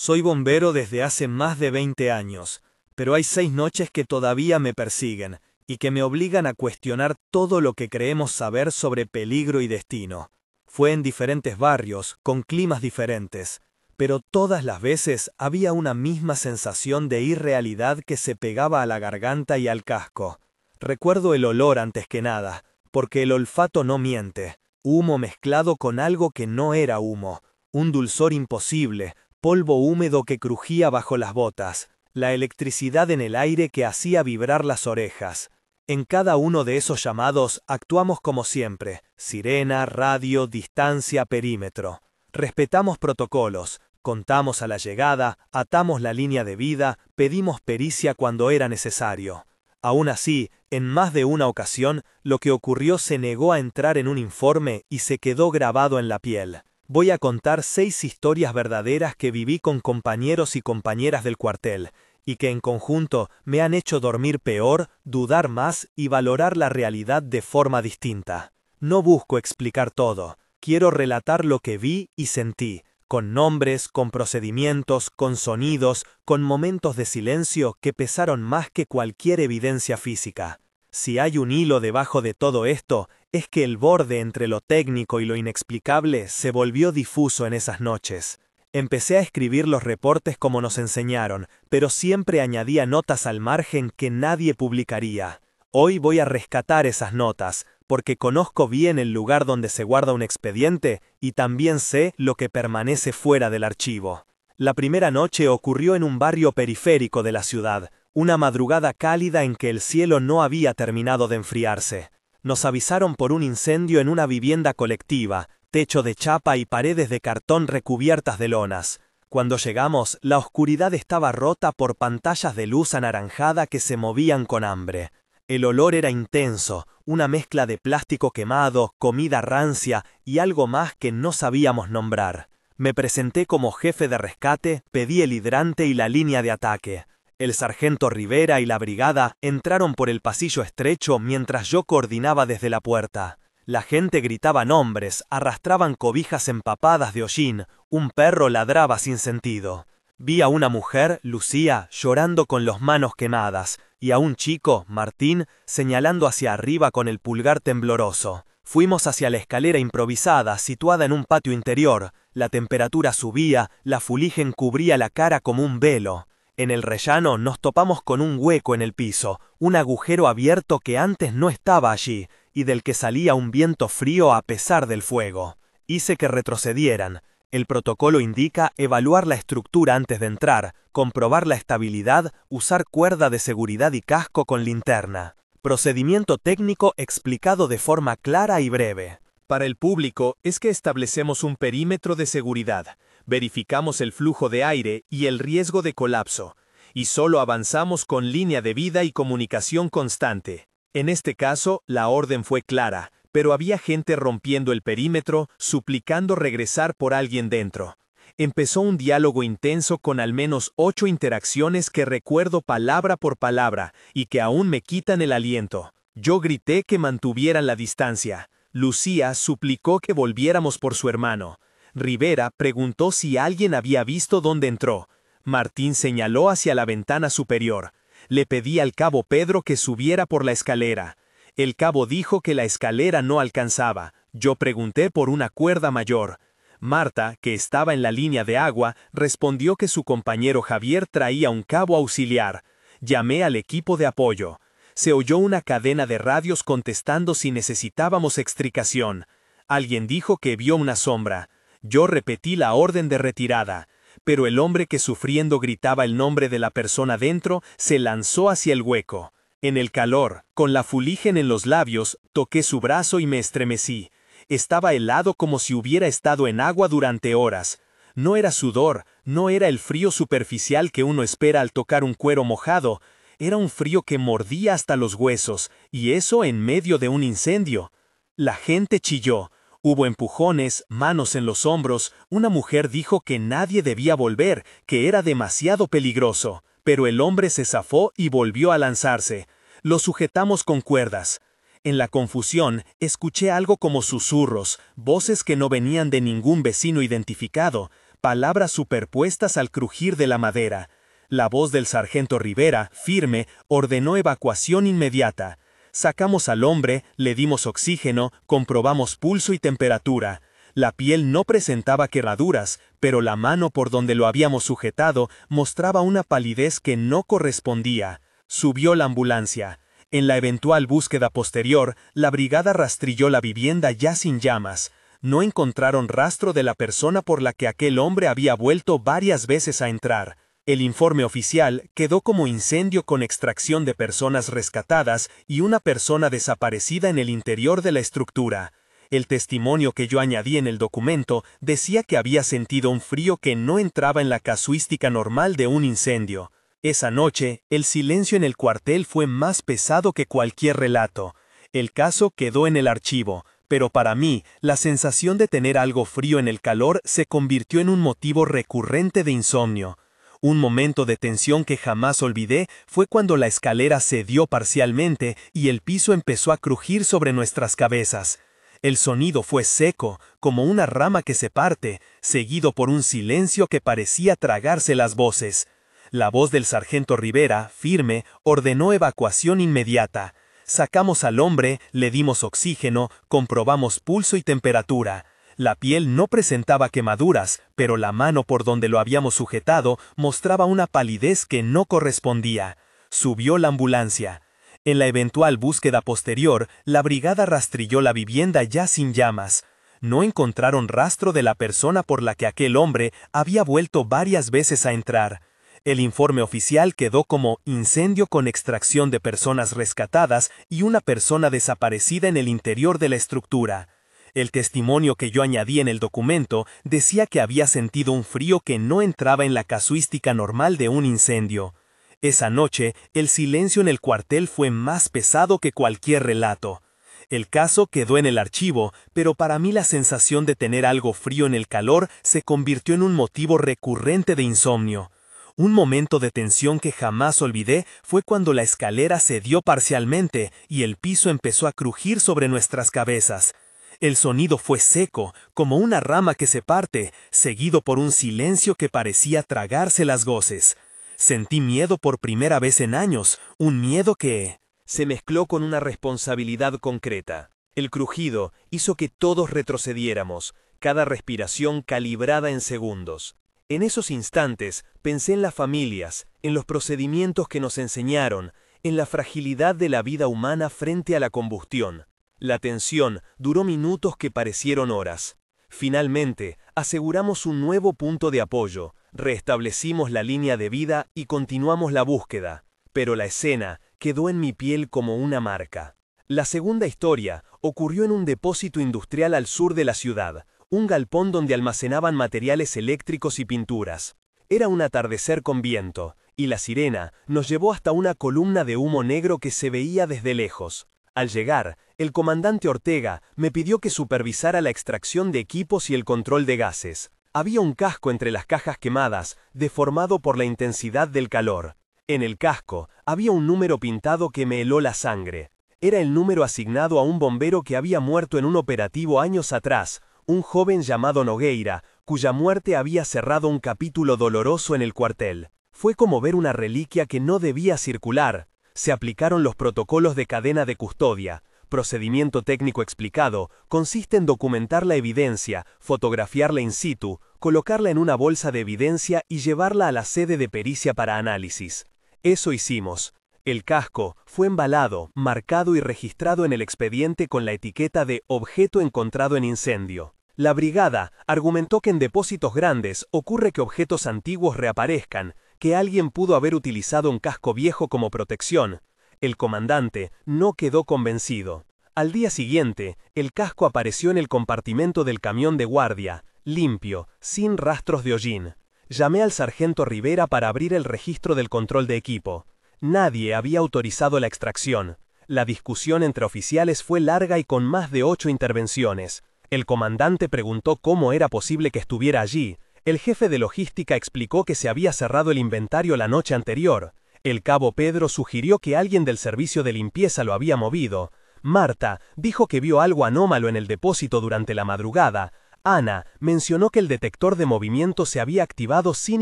Soy bombero desde hace más de 20 años, pero hay 6 noches que todavía me persiguen y que me obligan a cuestionar todo lo que creemos saber sobre peligro y destino. Fue en diferentes barrios, con climas diferentes, pero todas las veces había una misma sensación de irrealidad que se pegaba a la garganta y al casco. Recuerdo el olor antes que nada, porque el olfato no miente. Humo mezclado con algo que no era humo, un dulzor imposible, polvo húmedo que crujía bajo las botas, la electricidad en el aire que hacía vibrar las orejas. En cada uno de esos llamados actuamos como siempre: sirena, radio, distancia, perímetro. Respetamos protocolos, contamos a la llegada, atamos la línea de vida, pedimos pericia cuando era necesario. Aún así, en más de una ocasión, lo que ocurrió se negó a entrar en un informe y se quedó grabado en la piel. Voy a contar 6 historias verdaderas que viví con compañeros y compañeras del cuartel, y que en conjunto me han hecho dormir peor, dudar más y valorar la realidad de forma distinta. No busco explicar todo, quiero relatar lo que vi y sentí, con nombres, con procedimientos, con sonidos, con momentos de silencio que pesaron más que cualquier evidencia física. Si hay un hilo debajo de todo esto, es que el borde entre lo técnico y lo inexplicable se volvió difuso en esas noches. Empecé a escribir los reportes como nos enseñaron, pero siempre añadía notas al margen que nadie publicaría. Hoy voy a rescatar esas notas, porque conozco bien el lugar donde se guarda un expediente y también sé lo que permanece fuera del archivo. La primera noche ocurrió en un barrio periférico de la ciudad, una madrugada cálida en que el cielo no había terminado de enfriarse. Nos avisaron por un incendio en una vivienda colectiva, techo de chapa y paredes de cartón recubiertas de lonas. Cuando llegamos, la oscuridad estaba rota por pantallas de luz anaranjada que se movían con hambre. El olor era intenso, una mezcla de plástico quemado, comida rancia y algo más que no sabíamos nombrar. Me presenté como jefe de rescate, pedí el hidrante y la línea de ataque. El sargento Rivera y la brigada entraron por el pasillo estrecho mientras yo coordinaba desde la puerta. La gente gritaba nombres, arrastraban cobijas empapadas de hollín, un perro ladraba sin sentido. Vi a una mujer, Lucía, llorando con las manos quemadas, y a un chico, Martín, señalando hacia arriba con el pulgar tembloroso. Fuimos hacia la escalera improvisada, situada en un patio interior. La temperatura subía, la fuligen cubría la cara como un velo. En el rellano nos topamos con un hueco en el piso, un agujero abierto que antes no estaba allí, y del que salía un viento frío a pesar del fuego. Hice que retrocedieran. El protocolo indica evaluar la estructura antes de entrar, comprobar la estabilidad, usar cuerda de seguridad y casco con linterna. Procedimiento técnico explicado de forma clara y breve. Para el público es que establecemos un perímetro de seguridad, verificamos el flujo de aire y el riesgo de colapso, y solo avanzamos con línea de vida y comunicación constante. En este caso, la orden fue clara, pero había gente rompiendo el perímetro, suplicando regresar por alguien dentro. Empezó un diálogo intenso con al menos 8 interacciones que recuerdo palabra por palabra y que aún me quitan el aliento. Yo grité que mantuvieran la distancia. Lucía suplicó que volviéramos por su hermano. Rivera preguntó si alguien había visto dónde entró. Martín señaló hacia la ventana superior. Le pedí al cabo Pedro que subiera por la escalera. El cabo dijo que la escalera no alcanzaba. Yo pregunté por una cuerda mayor. Marta, que estaba en la línea de agua, respondió que su compañero Javier traía un cabo auxiliar. Llamé al equipo de apoyo. Se oyó una cadena de radios contestando si necesitábamos extricación. Alguien dijo que vio una sombra. Yo repetí la orden de retirada, pero el hombre que sufriendo gritaba el nombre de la persona dentro se lanzó hacia el hueco. En el calor, con la fuligen en los labios, toqué su brazo y me estremecí. Estaba helado como si hubiera estado en agua durante horas. No era sudor, no era el frío superficial que uno espera al tocar un cuero mojado. Era un frío que mordía hasta los huesos, y eso en medio de un incendio. La gente chilló. Hubo empujones, manos en los hombros. Una mujer dijo que nadie debía volver, que era demasiado peligroso. Pero el hombre se zafó y volvió a lanzarse. Lo sujetamos con cuerdas. En la confusión, escuché algo como susurros, voces que no venían de ningún vecino identificado. palabras superpuestas al crujir de la madera. La voz del sargento Rivera, firme, ordenó evacuación inmediata. Sacamos al hombre, le dimos oxígeno, comprobamos pulso y temperatura. La piel no presentaba quemaduras, pero la mano por donde lo habíamos sujetado mostraba una palidez que no correspondía. Subió la ambulancia. En la eventual búsqueda posterior, la brigada rastrilló la vivienda ya sin llamas. No encontraron rastro de la persona por la que aquel hombre había vuelto varias veces a entrar. El informe oficial quedó como incendio con extracción de personas rescatadas y una persona desaparecida en el interior de la estructura. El testimonio que yo añadí en el documento decía que había sentido un frío que no entraba en la casuística normal de un incendio. Esa noche, el silencio en el cuartel fue más pesado que cualquier relato. El caso quedó en el archivo, pero para mí, la sensación de tener algo frío en el calor se convirtió en un motivo recurrente de insomnio. Un momento de tensión que jamás olvidé fue cuando la escalera cedió parcialmente y el piso empezó a crujir sobre nuestras cabezas. El sonido fue seco, como una rama que se parte, seguido por un silencio que parecía tragarse las voces. La voz del sargento Rivera, firme, ordenó evacuación inmediata. Sacamos al hombre, le dimos oxígeno, comprobamos pulso y temperatura. La piel no presentaba quemaduras, pero la mano por donde lo habíamos sujetado mostraba una palidez que no correspondía. Subió la ambulancia. En la eventual búsqueda posterior, la brigada rastrilló la vivienda ya sin llamas. No encontraron rastro de la persona por la que aquel hombre había vuelto varias veces a entrar. El informe oficial quedó como incendio con extracción de personas rescatadas y una persona desaparecida en el interior de la estructura. El testimonio que yo añadí en el documento decía que había sentido un frío que no entraba en la casuística normal de un incendio. Esa noche, el silencio en el cuartel fue más pesado que cualquier relato. El caso quedó en el archivo, pero para mí la sensación de tener algo frío en el calor se convirtió en un motivo recurrente de insomnio. Un momento de tensión que jamás olvidé fue cuando la escalera cedió parcialmente y el piso empezó a crujir sobre nuestras cabezas. El sonido fue seco, como una rama que se parte, seguido por un silencio que parecía tragarse las voces. Sentí miedo por primera vez en años, un miedo que se mezcló con una responsabilidad concreta. El crujido hizo que todos retrocediéramos, cada respiración calibrada en segundos. En esos instantes pensé en las familias, en los procedimientos que nos enseñaron, en la fragilidad de la vida humana frente a la combustión. La tensión duró minutos que parecieron horas. Finalmente, aseguramos un nuevo punto de apoyo, restablecimos la línea de vida y continuamos la búsqueda, pero la escena quedó en mi piel como una marca. La segunda historia ocurrió en un depósito industrial al sur de la ciudad, un galpón donde almacenaban materiales eléctricos y pinturas. Era un atardecer con viento, y la sirena nos llevó hasta una columna de humo negro que se veía desde lejos. Al llegar, el comandante Ortega me pidió que supervisara la extracción de equipos y el control de gases. Había un casco entre las cajas quemadas, deformado por la intensidad del calor. En el casco había un número pintado que me heló la sangre. Era el número asignado a un bombero que había muerto en un operativo años atrás, un joven llamado Nogueira, cuya muerte había cerrado un capítulo doloroso en el cuartel. Fue como ver una reliquia que no debía circular. Se aplicaron los protocolos de cadena de custodia. Procedimiento técnico explicado consiste en documentar la evidencia, fotografiarla in situ, colocarla en una bolsa de evidencia y llevarla a la sede de pericia para análisis. Eso hicimos. El casco fue embalado, marcado y registrado en el expediente con la etiqueta de objeto encontrado en incendio. La brigada argumentó que en depósitos grandes ocurre que objetos antiguos reaparezcan, que alguien pudo haber utilizado un casco viejo como protección. El comandante no quedó convencido. Al día siguiente, el casco apareció en el compartimento del camión de guardia, limpio, sin rastros de hollín. Llamé al sargento Rivera para abrir el registro del control de equipo. Nadie había autorizado la extracción. La discusión entre oficiales fue larga y con más de 8 intervenciones. El comandante preguntó cómo era posible que estuviera allí. El jefe de logística explicó que se había cerrado el inventario la noche anterior. El cabo Pedro sugirió que alguien del servicio de limpieza lo había movido. Marta dijo que vio algo anómalo en el depósito durante la madrugada. Ana mencionó que el detector de movimiento se había activado sin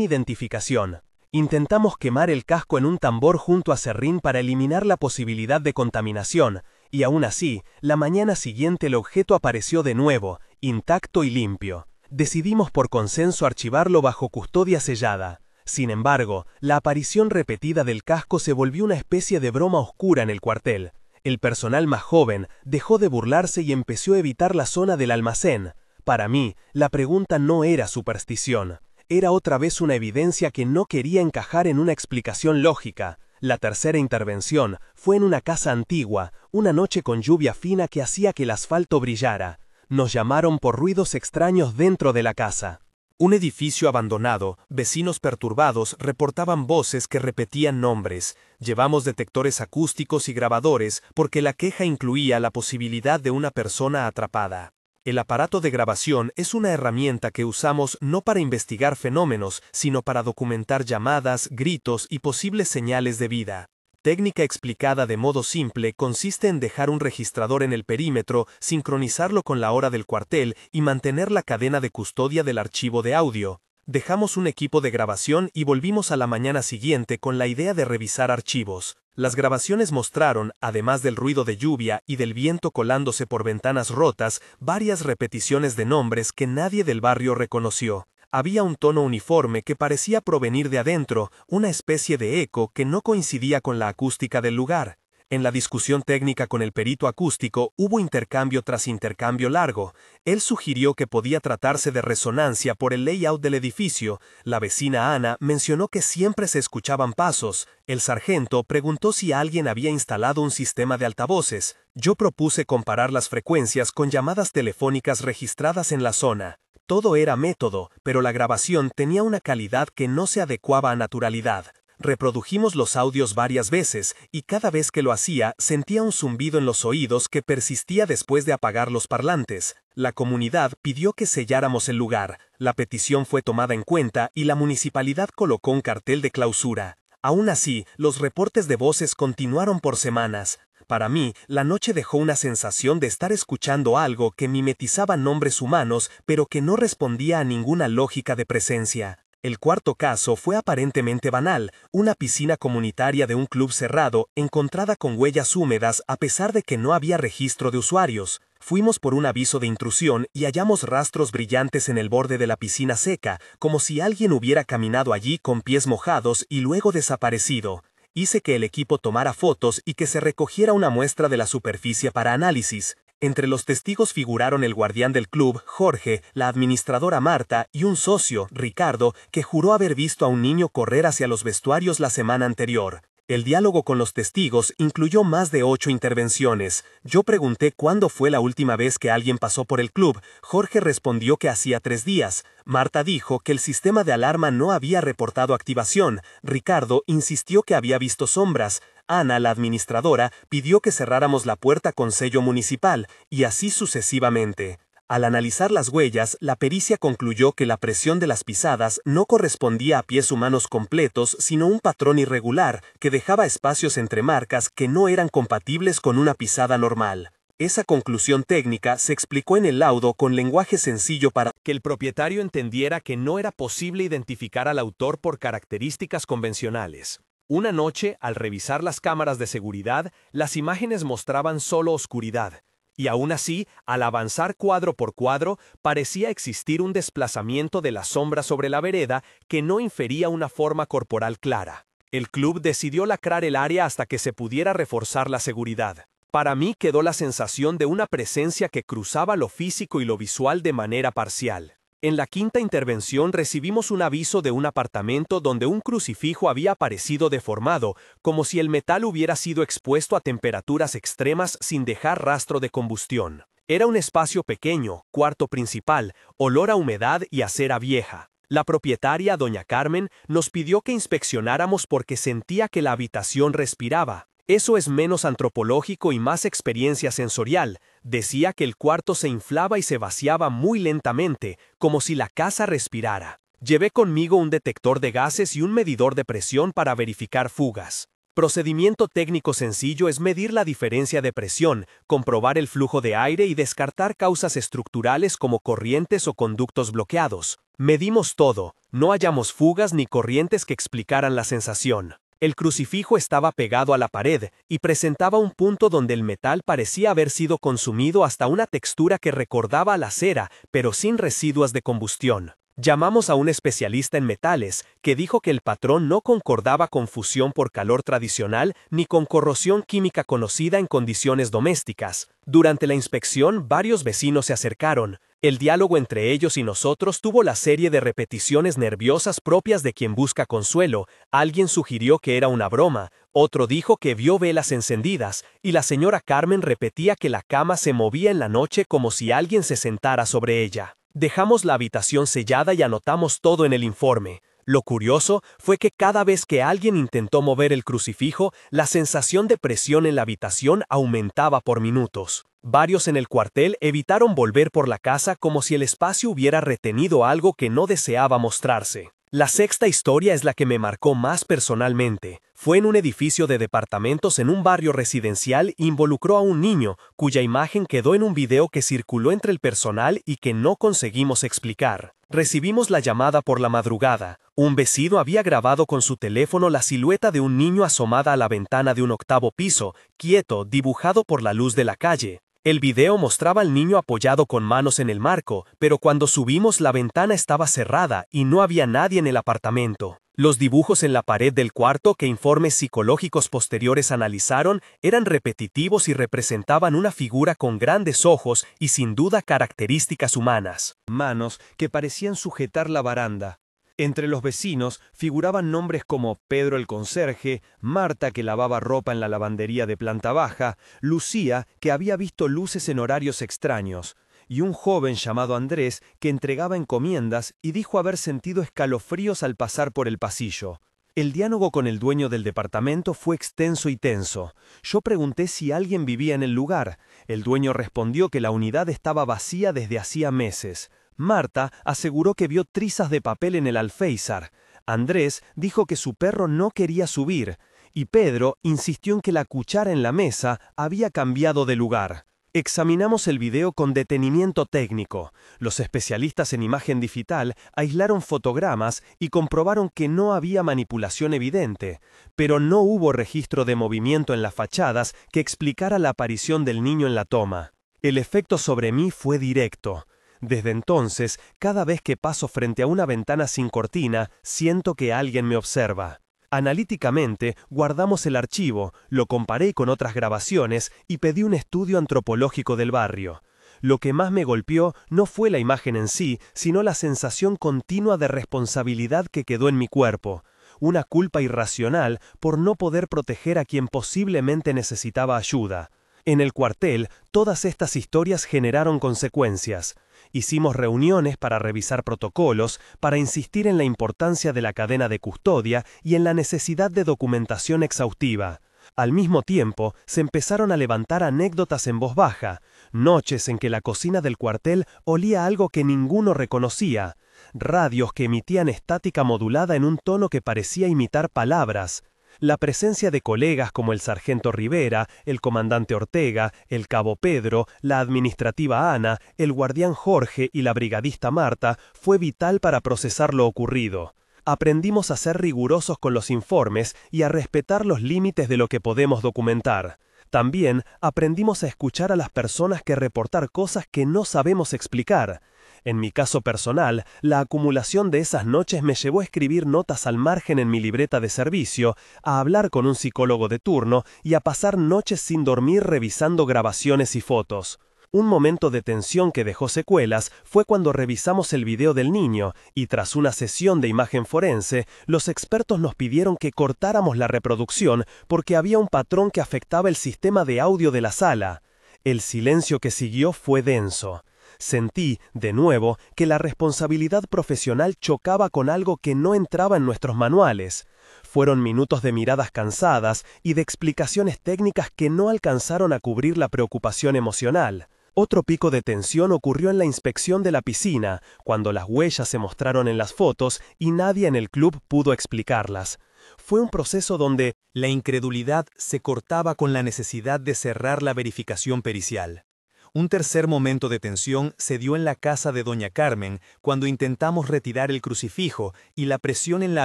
identificación. Intentamos quemar el casco en un tambor junto a Serrín para eliminar la posibilidad de contaminación, y aún así, la mañana siguiente el objeto apareció de nuevo, intacto y limpio. Decidimos por consenso archivarlo bajo custodia sellada. Sin embargo, la aparición repetida del casco se volvió una especie de broma oscura en el cuartel. El personal más joven dejó de burlarse y empezó a evitar la zona del almacén. Para mí, la pregunta no era superstición. Era otra vez una evidencia que no quería encajar en una explicación lógica. La tercera intervención fue en una casa antigua, una noche con lluvia fina que hacía que el asfalto brillara. Nos llamaron por ruidos extraños dentro de la casa. Un edificio abandonado, vecinos perturbados reportaban voces que repetían nombres. Llevamos detectores acústicos y grabadores porque la queja incluía la posibilidad de una persona atrapada. El aparato de grabación es una herramienta que usamos no para investigar fenómenos, sino para documentar llamadas, gritos y posibles señales de vida. Técnica explicada de modo simple consiste en dejar un registrador en el perímetro, sincronizarlo con la hora del cuartel y mantener la cadena de custodia del archivo de audio. Dejamos un equipo de grabación y volvimos a la mañana siguiente con la idea de revisar archivos. Las grabaciones mostraron, además del ruido de lluvia y del viento colándose por ventanas rotas, varias repeticiones de nombres que nadie del barrio reconoció. Había un tono uniforme que parecía provenir de adentro, una especie de eco que no coincidía con la acústica del lugar. En la discusión técnica con el perito acústico hubo intercambio tras intercambio largo. Él sugirió que podía tratarse de resonancia por el layout del edificio. La vecina Ana mencionó que siempre se escuchaban pasos. El sargento preguntó si alguien había instalado un sistema de altavoces. Yo propuse comparar las frecuencias con llamadas telefónicas registradas en la zona. Todo era método, pero la grabación tenía una calidad que no se adecuaba a naturalidad. Reprodujimos los audios varias veces, y cada vez que lo hacía sentía un zumbido en los oídos que persistía después de apagar los parlantes. La comunidad pidió que selláramos el lugar. La petición fue tomada en cuenta y la municipalidad colocó un cartel de clausura. Aún así, los reportes de voces continuaron por semanas. Para mí, la noche dejó una sensación de estar escuchando algo que mimetizaba nombres humanos, pero que no respondía a ninguna lógica de presencia. El cuarto caso fue aparentemente banal, una piscina comunitaria de un club cerrado, encontrada con huellas húmedas a pesar de que no había registro de usuarios. Fuimos por un aviso de intrusión y hallamos rastros brillantes en el borde de la piscina seca, como si alguien hubiera caminado allí con pies mojados y luego desaparecido. Hice que el equipo tomara fotos y que se recogiera una muestra de la superficie para análisis. Entre los testigos figuraron el guardián del club, Jorge, la administradora Marta y un socio, Ricardo, que juró haber visto a un niño correr hacia los vestuarios la semana anterior. El diálogo con los testigos incluyó más de 8 intervenciones. Yo pregunté cuándo fue la última vez que alguien pasó por el club. Jorge respondió que hacía 3 días. Marta dijo que el sistema de alarma no había reportado activación. Ricardo insistió que había visto sombras. Ana, la administradora, pidió que cerráramos la puerta con sello municipal, y así sucesivamente. Al analizar las huellas, la pericia concluyó que la presión de las pisadas no correspondía a pies humanos completos, sino un patrón irregular, que dejaba espacios entre marcas que no eran compatibles con una pisada normal. Esa conclusión técnica se explicó en el laudo con lenguaje sencillo para que el propietario entendiera que no era posible identificar al autor por características convencionales. Una noche, al revisar las cámaras de seguridad, las imágenes mostraban solo oscuridad. Y aún así, al avanzar cuadro por cuadro, parecía existir un desplazamiento de la sombra sobre la vereda que no infería una forma corporal clara. El club decidió lacrar el área hasta que se pudiera reforzar la seguridad. Para mí quedó la sensación de una presencia que cruzaba lo físico y lo visual de manera parcial. En la quinta intervención recibimos un aviso de un apartamento donde un crucifijo había aparecido deformado, como si el metal hubiera sido expuesto a temperaturas extremas sin dejar rastro de combustión. Era un espacio pequeño, cuarto principal, olor a humedad y a cera vieja. La propietaria, doña Carmen, nos pidió que inspeccionáramos porque sentía que la habitación respiraba. Eso es menos antropológico y más experiencia sensorial. Decía que el cuarto se inflaba y se vaciaba muy lentamente, como si la casa respirara. Llevé conmigo un detector de gases y un medidor de presión para verificar fugas. Procedimiento técnico sencillo es medir la diferencia de presión, comprobar el flujo de aire y descartar causas estructurales como corrientes o conductos bloqueados. Medimos todo, no hallamos fugas ni corrientes que explicaran la sensación. El crucifijo estaba pegado a la pared y presentaba un punto donde el metal parecía haber sido consumido hasta una textura que recordaba a la cera, pero sin residuos de combustión. Llamamos a un especialista en metales, que dijo que el patrón no concordaba con fusión por calor tradicional ni con corrosión química conocida en condiciones domésticas. Durante la inspección, varios vecinos se acercaron. El diálogo entre ellos y nosotros tuvo la serie de repeticiones nerviosas propias de quien busca consuelo. Alguien sugirió que era una broma, otro dijo que vio velas encendidas, y la señora Carmen repetía que la cama se movía en la noche como si alguien se sentara sobre ella. Dejamos la habitación sellada y anotamos todo en el informe. Lo curioso fue que cada vez que alguien intentó mover el crucifijo, la sensación de presión en la habitación aumentaba por minutos. Varios en el cuartel evitaron volver por la casa como si el espacio hubiera retenido algo que no deseaba mostrarse. La sexta historia es la que me marcó más personalmente. Fue en un edificio de departamentos en un barrio residencial e involucró a un niño, cuya imagen quedó en un video que circuló entre el personal y que no conseguimos explicar. Recibimos la llamada por la madrugada. Un vecino había grabado con su teléfono la silueta de un niño asomada a la ventana de un octavo piso, quieto, dibujado por la luz de la calle. El video mostraba al niño apoyado con manos en el marco, pero cuando subimos la ventana estaba cerrada y no había nadie en el apartamento. Los dibujos en la pared del cuarto que informes psicológicos posteriores analizaron eran repetitivos y representaban una figura con grandes ojos y sin duda características humanas. Manos que parecían sujetar la baranda. Entre los vecinos figuraban nombres como Pedro el conserje, Marta que lavaba ropa en la lavandería de planta baja, Lucía que había visto luces en horarios extraños, y un joven llamado Andrés que entregaba encomiendas y dijo haber sentido escalofríos al pasar por el pasillo. El diálogo con el dueño del departamento fue extenso y tenso. Yo pregunté si alguien vivía en el lugar. El dueño respondió que la unidad estaba vacía desde hacía meses. Marta aseguró que vio trizas de papel en el alféizar. Andrés dijo que su perro no quería subir. Y Pedro insistió en que la cuchara en la mesa había cambiado de lugar. Examinamos el video con detenimiento técnico. Los especialistas en imagen digital aislaron fotogramas y comprobaron que no había manipulación evidente, pero no hubo registro de movimiento en las fachadas que explicara la aparición del niño en la toma. El efecto sobre mí fue directo. Desde entonces, cada vez que paso frente a una ventana sin cortina, siento que alguien me observa. Analíticamente, guardamos el archivo, lo comparé con otras grabaciones y pedí un estudio antropológico del barrio. Lo que más me golpeó no fue la imagen en sí, sino la sensación continua de responsabilidad que quedó en mi cuerpo. Una culpa irracional por no poder proteger a quien posiblemente necesitaba ayuda. En el cuartel, todas estas historias generaron consecuencias. Hicimos reuniones para revisar protocolos, para insistir en la importancia de la cadena de custodia y en la necesidad de documentación exhaustiva. Al mismo tiempo, se empezaron a levantar anécdotas en voz baja, noches en que la cocina del cuartel olía algo que ninguno reconocía, radios que emitían estática modulada en un tono que parecía imitar palabras. La presencia de colegas como el sargento Rivera, el comandante Ortega, el cabo Pedro, la administrativa Ana, el guardián Jorge y la brigadista Marta fue vital para procesar lo ocurrido. Aprendimos a ser rigurosos con los informes y a respetar los límites de lo que podemos documentar. También aprendimos a escuchar a las personas que reportar cosas que no sabemos explicar. En mi caso personal, la acumulación de esas noches me llevó a escribir notas al margen en mi libreta de servicio, a hablar con un psicólogo de turno y a pasar noches sin dormir revisando grabaciones y fotos. Un momento de tensión que dejó secuelas fue cuando revisamos el video del niño y tras una sesión de imagen forense, los expertos nos pidieron que cortáramos la reproducción porque había un patrón que afectaba el sistema de audio de la sala. El silencio que siguió fue denso. Sentí, de nuevo, que la responsabilidad profesional chocaba con algo que no entraba en nuestros manuales. Fueron minutos de miradas cansadas y de explicaciones técnicas que no alcanzaron a cubrir la preocupación emocional. Otro pico de tensión ocurrió en la inspección de la piscina, cuando las huellas se mostraron en las fotos y nadie en el club pudo explicarlas. Fue un proceso donde la incredulidad se cortaba con la necesidad de cerrar la verificación pericial. Un tercer momento de tensión se dio en la casa de doña Carmen, cuando intentamos retirar el crucifijo y la presión en la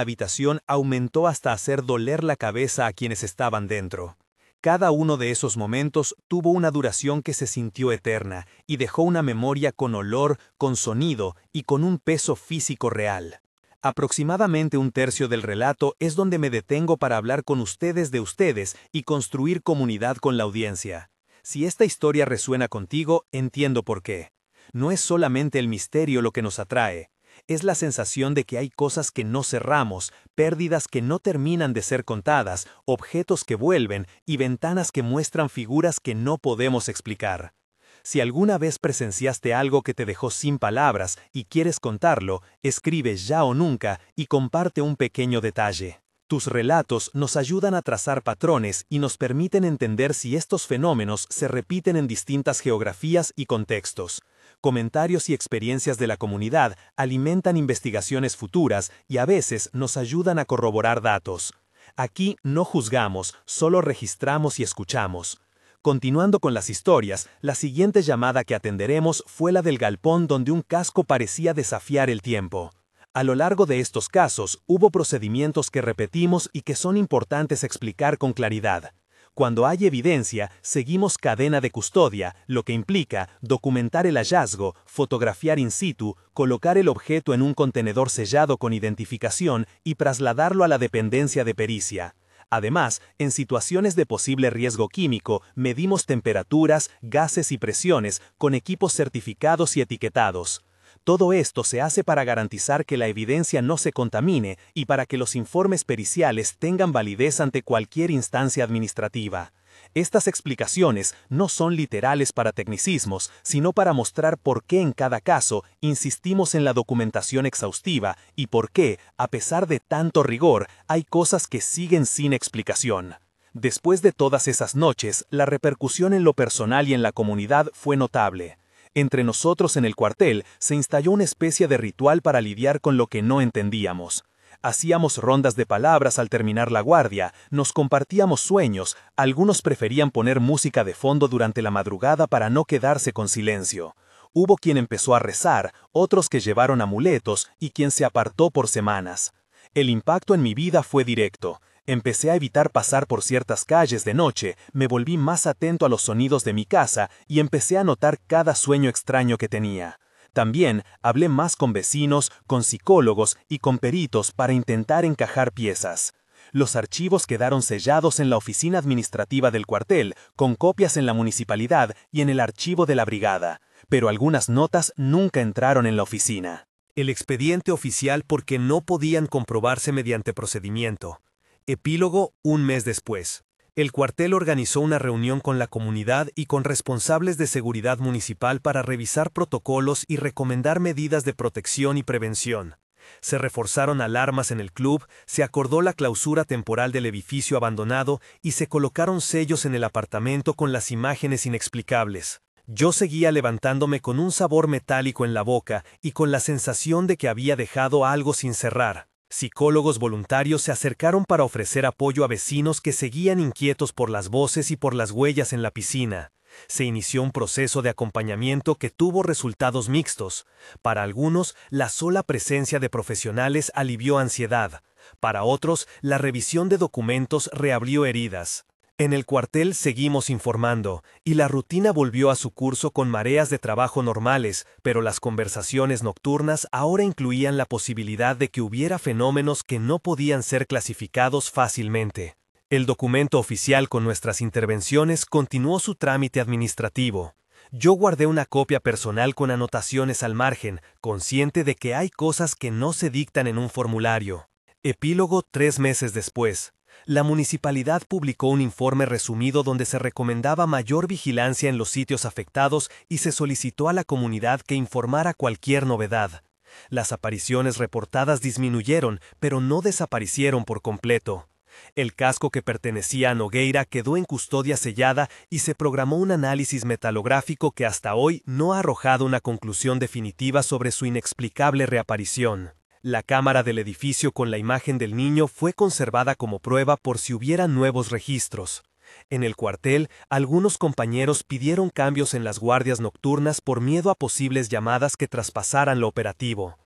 habitación aumentó hasta hacer doler la cabeza a quienes estaban dentro. Cada uno de esos momentos tuvo una duración que se sintió eterna y dejó una memoria con olor, con sonido y con un peso físico real. Aproximadamente un tercio del relato es donde me detengo para hablar con ustedes de ustedes y construir comunidad con la audiencia. Si esta historia resuena contigo, entiendo por qué. No es solamente el misterio lo que nos atrae. Es la sensación de que hay cosas que no cerramos, pérdidas que no terminan de ser contadas, objetos que vuelven y ventanas que muestran figuras que no podemos explicar. Si alguna vez presenciaste algo que te dejó sin palabras y quieres contarlo, escribe ya o nunca y comparte un pequeño detalle. Tus relatos nos ayudan a trazar patrones y nos permiten entender si estos fenómenos se repiten en distintas geografías y contextos. Comentarios y experiencias de la comunidad alimentan investigaciones futuras y a veces nos ayudan a corroborar datos. Aquí no juzgamos, solo registramos y escuchamos. Continuando con las historias, la siguiente llamada que atenderemos fue la del galpón donde un casco parecía desafiar el tiempo. A lo largo de estos casos, hubo procedimientos que repetimos y que son importantes explicar con claridad. Cuando hay evidencia, seguimos cadena de custodia, lo que implica documentar el hallazgo, fotografiar in situ, colocar el objeto en un contenedor sellado con identificación y trasladarlo a la dependencia de pericia. Además, en situaciones de posible riesgo químico, medimos temperaturas, gases y presiones con equipos certificados y etiquetados. Todo esto se hace para garantizar que la evidencia no se contamine y para que los informes periciales tengan validez ante cualquier instancia administrativa. Estas explicaciones no son literales para tecnicismos, sino para mostrar por qué en cada caso insistimos en la documentación exhaustiva y por qué, a pesar de tanto rigor, hay cosas que siguen sin explicación. Después de todas esas noches, la repercusión en lo personal y en la comunidad fue notable. Entre nosotros en el cuartel se installó una especie de ritual para lidiar con lo que no entendíamos. Hacíamos rondas de palabras al terminar la guardia, nos compartíamos sueños, algunos preferían poner música de fondo durante la madrugada para no quedarse con silencio. Hubo quien empezó a rezar, otros que llevaron amuletos y quien se apartó por semanas. El impacto en mi vida fue directo. Empecé a evitar pasar por ciertas calles de noche, me volví más atento a los sonidos de mi casa y empecé a notar cada sueño extraño que tenía. También hablé más con vecinos, con psicólogos y con peritos para intentar encajar piezas. Los archivos quedaron sellados en la oficina administrativa del cuartel, con copias en la municipalidad y en el archivo de la brigada, pero algunas notas nunca entraron en la oficina. El expediente oficial porque no podían comprobarse mediante procedimiento. Epílogo, un mes después. El cuartel organizó una reunión con la comunidad y con responsables de seguridad municipal para revisar protocolos y recomendar medidas de protección y prevención. Se reforzaron alarmas en el club, se acordó la clausura temporal del edificio abandonado y se colocaron sellos en el apartamento con las imágenes inexplicables. Yo seguía levantándome con un sabor metálico en la boca y con la sensación de que había dejado algo sin cerrar. Psicólogos voluntarios se acercaron para ofrecer apoyo a vecinos que seguían inquietos por las voces y por las huellas en la piscina. Se inició un proceso de acompañamiento que tuvo resultados mixtos. Para algunos, la sola presencia de profesionales alivió ansiedad. Para otros, la revisión de documentos reabrió heridas. En el cuartel seguimos informando, y la rutina volvió a su curso con mareas de trabajo normales, pero las conversaciones nocturnas ahora incluían la posibilidad de que hubiera fenómenos que no podían ser clasificados fácilmente. El documento oficial con nuestras intervenciones continuó su trámite administrativo. Yo guardé una copia personal con anotaciones al margen, consciente de que hay cosas que no se dictan en un formulario. Epílogo 3 meses después. La municipalidad publicó un informe resumido donde se recomendaba mayor vigilancia en los sitios afectados y se solicitó a la comunidad que informara cualquier novedad. Las apariciones reportadas disminuyeron, pero no desaparecieron por completo. El casco que pertenecía a Nogueira quedó en custodia sellada y se programó un análisis metalográfico que hasta hoy no ha arrojado una conclusión definitiva sobre su inexplicable reaparición. La cámara del edificio con la imagen del niño fue conservada como prueba por si hubiera nuevos registros. En el cuartel, algunos compañeros pidieron cambios en las guardias nocturnas por miedo a posibles llamadas que traspasaran lo operativo.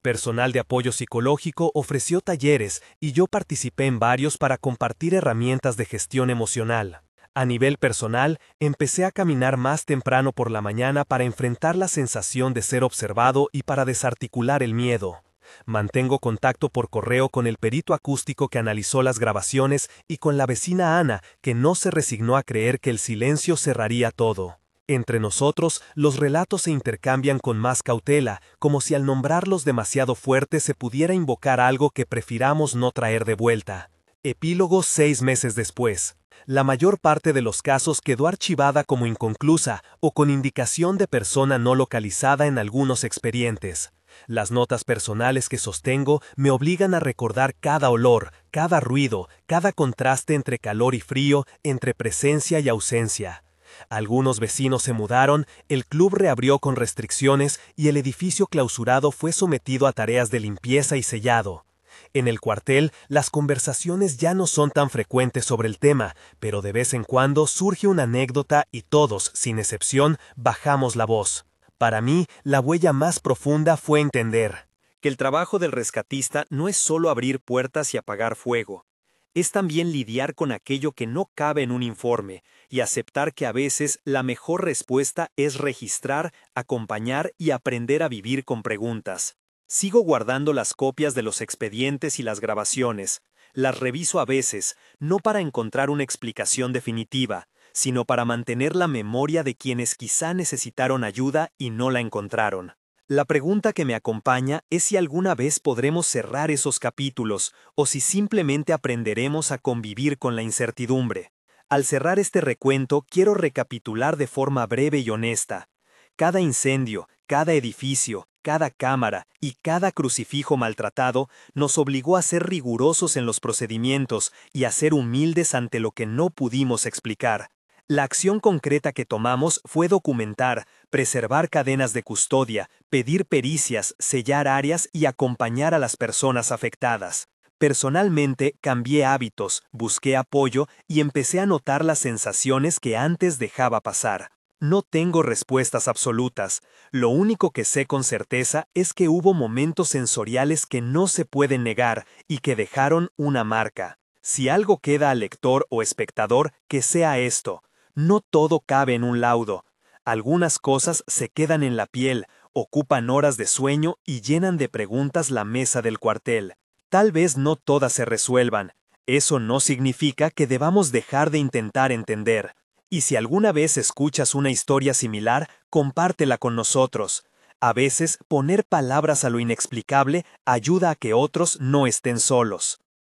Personal de apoyo psicológico ofreció talleres y yo participé en varios para compartir herramientas de gestión emocional. A nivel personal, empecé a caminar más temprano por la mañana para enfrentar la sensación de ser observado y para desarticular el miedo. Mantengo contacto por correo con el perito acústico que analizó las grabaciones y con la vecina Ana, que no se resignó a creer que el silencio cerraría todo. Entre nosotros, los relatos se intercambian con más cautela, como si al nombrarlos demasiado fuerte se pudiera invocar algo que prefiramos no traer de vuelta. Epílogo 6 meses después. La mayor parte de los casos quedó archivada como inconclusa o con indicación de persona no localizada en algunos expedientes. Las notas personales que sostengo me obligan a recordar cada olor, cada ruido, cada contraste entre calor y frío, entre presencia y ausencia. Algunos vecinos se mudaron, el club reabrió con restricciones y el edificio clausurado fue sometido a tareas de limpieza y sellado. En el cuartel, las conversaciones ya no son tan frecuentes sobre el tema, pero de vez en cuando surge una anécdota y todos, sin excepción, bajamos la voz. Para mí, la huella más profunda fue entender que el trabajo del rescatista no es solo abrir puertas y apagar fuego. Es también lidiar con aquello que no cabe en un informe y aceptar que a veces la mejor respuesta es registrar, acompañar y aprender a vivir con preguntas. Sigo guardando las copias de los expedientes y las grabaciones. Las reviso a veces, no para encontrar una explicación definitiva, sino para mantener la memoria de quienes quizá necesitaron ayuda y no la encontraron. La pregunta que me acompaña es si alguna vez podremos cerrar esos capítulos o si simplemente aprenderemos a convivir con la incertidumbre. Al cerrar este recuento, quiero recapitular de forma breve y honesta. Cada incendio, cada edificio, cada cámara y cada crucifijo maltratado nos obligó a ser rigurosos en los procedimientos y a ser humildes ante lo que no pudimos explicar. La acción concreta que tomamos fue documentar, preservar cadenas de custodia, pedir pericias, sellar áreas y acompañar a las personas afectadas. Personalmente, cambié hábitos, busqué apoyo y empecé a notar las sensaciones que antes dejaba pasar. No tengo respuestas absolutas. Lo único que sé con certeza es que hubo momentos sensoriales que no se pueden negar y que dejaron una marca. Si algo queda al lector o espectador, que sea esto. No todo cabe en un laudo. Algunas cosas se quedan en la piel, ocupan horas de sueño y llenan de preguntas la mesa del cuartel. Tal vez no todas se resuelvan. Eso no significa que debamos dejar de intentar entender. Y si alguna vez escuchas una historia similar, compártela con nosotros. A veces, poner palabras a lo inexplicable ayuda a que otros no estén solos.